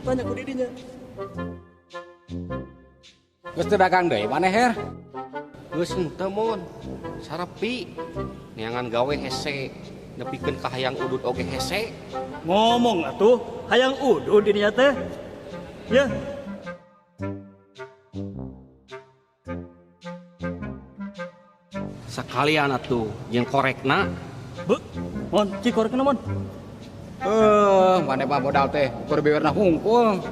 tanya ku didinya. Geus teu dagang deui maneh Her? Geus henteu mun. Sarepi neangan gawe hese nepikeun ka hayang udud oge hese. Ngomong atuh, hayang udud didinya teh. Ya. Sakalian atuh jeung korekna. Be, mon, cikorek na mon. Maneh mah modal teh ukur bewerna hungkul.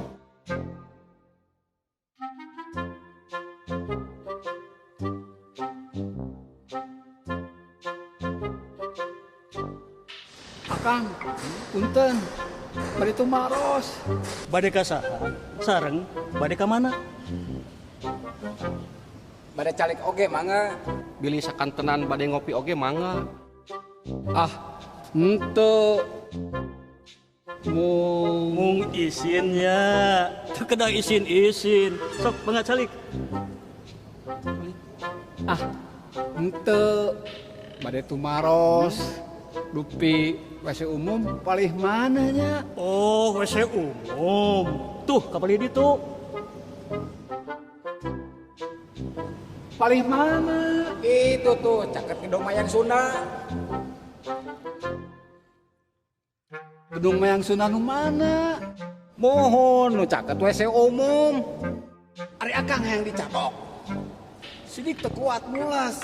Akang, punten. Bari itu maros. Bade ka saha? Sareng, bade ka mana? Bade calik oge mangga. Bilih sakantenan bade ngopi oge mangga. Ah, henteu. Mung isinnya. Teu kedah isin-isin. Sok bangga calik. Ah, henteu. Bade tumaros. Dupi WC umum palih mananya? Oh, WC umum. Tuh, kapal itu. Palih mana? Itu tuh, caket gedung mayang Sunda. Gedung mayang Sunda nu mana? Mohon, nu caket WC umum. Ari akang yang dicatok. Sidik teu kuat mulas.